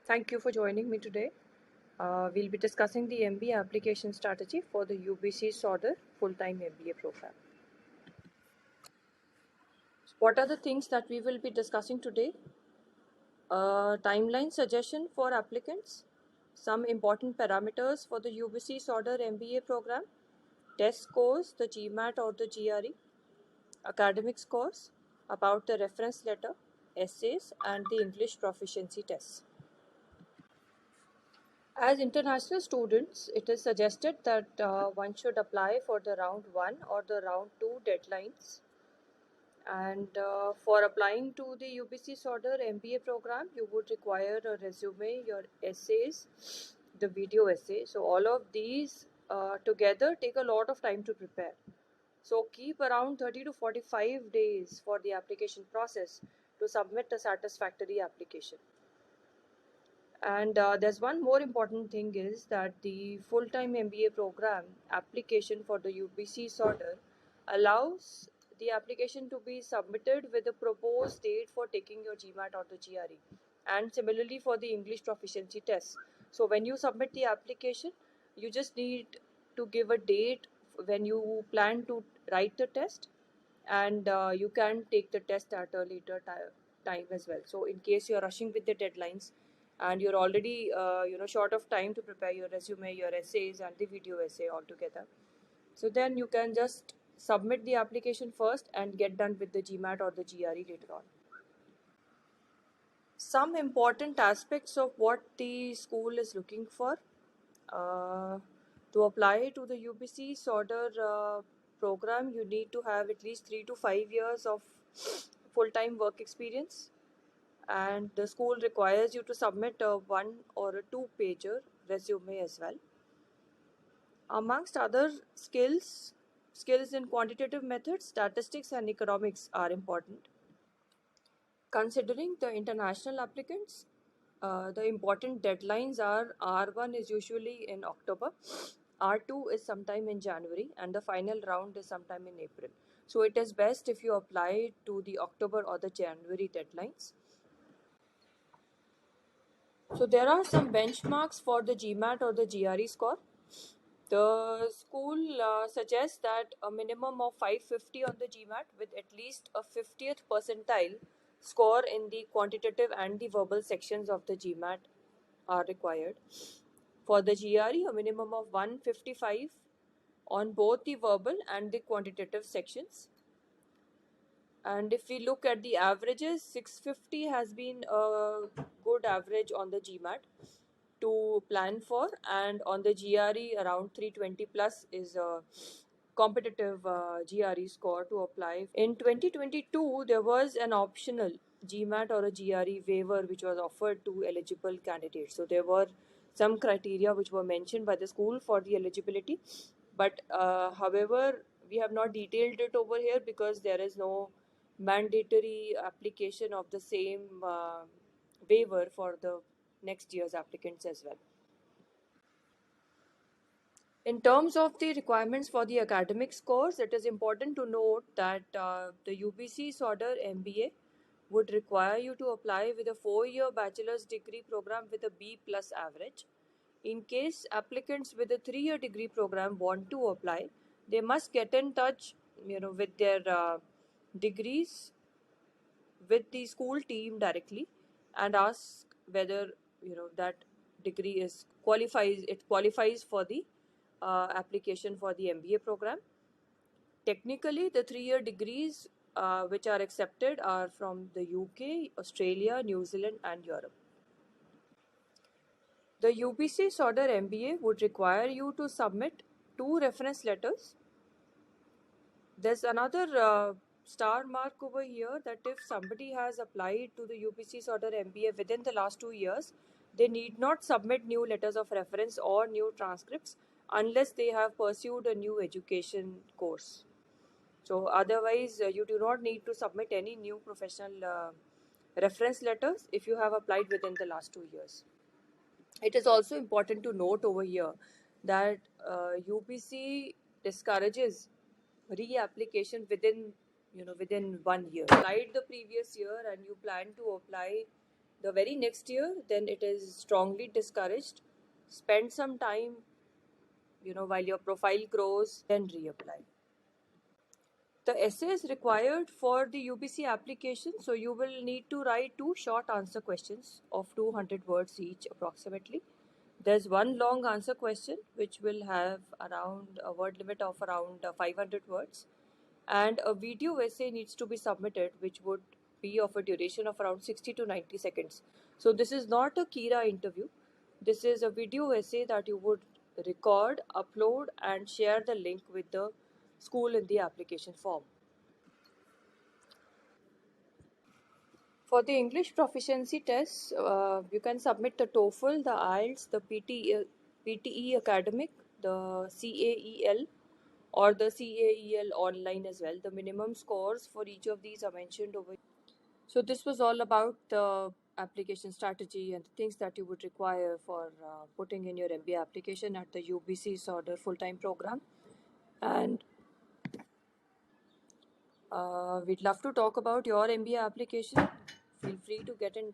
Thank you for joining me today. We'll be discussing the MBA application strategy for the UBC Sauder full-time MBA program. What are the things that we will be discussing today? Timeline suggestion for applicants, some important parameters for the UBC Sauder MBA program, test scores, the GMAT or the GRE, academic scores, about the reference letter, essays, and the English proficiency tests. As international students, it is suggested that one should apply for the round 1 or the round 2 deadlines. And for applying to the UBC Sauder MBA program, you would require a resume, your essays, the video essay. So all of these together take a lot of time to prepare. So keep around 30 to 45 days for the application process to submit a satisfactory application. And there's one more important thing is that the full-time MBA program application for the UBC Sauder allows the application to be submitted with a proposed date for taking your GMAT or the GRE, and similarly for the English proficiency test. So when you submit the application, you just need to give a date when you plan to write the test, and you can take the test at a later time as well. So in case you're rushing with the deadlines and you're already short of time to prepare your resume, your essays, and the video essay altogether, so then you can just submit the application first and get done with the GMAT or the GRE later on. Some important aspects of what the school is looking for to apply to the UBC Sauder program, you need to have at least 3 to 5 years of full-time work experience, and the school requires you to submit a 1 or a 2-pager resume as well. Amongst other skills in quantitative methods, statistics and economics are important. Considering the international applicants, the important deadlines are R1 is usually in October, R2 is sometime in January, and the final round is sometime in April. So it is best if you apply to the October or the January deadlines. So there are some benchmarks for the GMAT or the GRE score. The school suggests that a minimum of 550 on the GMAT with at least a 50th percentile score in the quantitative and the verbal sections of the GMAT are required. For the GRE, a minimum of 155 on both the verbal and the quantitative sections. And if we look at the averages, 650 has been a good average on the GMAT to plan for, and on the GRE around 320 plus is a competitive GRE score to apply. In 2022, there was an optional GMAT or a GRE waiver which was offered to eligible candidates. So there were some criteria which were mentioned by the school for the eligibility, but however, we have not detailed it over here because there is no mandatory application of the same waiver for the next year's applicants as well. In terms of the requirements for the academic scores, it is important to note that the UBC Sauder MBA would require you to apply with a 4-year bachelor's degree program with a B plus average. In case applicants with a 3-year degree program want to apply, they must get in touch, with their degrees with the school team directly and ask whether that degree qualifies for the application for the MBA program. Technically, the 3-year degrees which are accepted are from the UK, Australia, New Zealand, and Europe. The UBC Sauder MBA would require you to submit 2 reference letters. There's another star mark over here that if somebody has applied to the UBC Sauder MBA within the last 2 years, they need not submit new letters of reference or new transcripts unless they have pursued a new education course. So otherwise, you do not need to submit any new professional reference letters if you have applied within the last 2 years. It is also important to note over here that UBC discourages reapplication within 1 year. Applied the previous year and you plan to apply the very next year, then it is strongly discouraged. Spend some time, while your profile grows, then reapply. The essays required for the UBC application, so you will need to write 2 short answer questions of 200 words each approximately. There's one long answer question which will have around a word limit of around 500 words, and a video essay needs to be submitted which would be of a duration of around 60 to 90 seconds. So this is not a KREA interview. This is a video essay that you would record, upload, and share the link with the school in the application form. For the English proficiency tests, you can submit the TOEFL, the IELTS, the PTE academic, the CAEL, or the CAEL online as well. The minimum scores for each of these are mentioned over here. So this was all about the application strategy and the things that you would require for putting in your MBA application at the UBC Sauder full-time program. And we'd love to talk about your MBA application. Feel free to get in touch.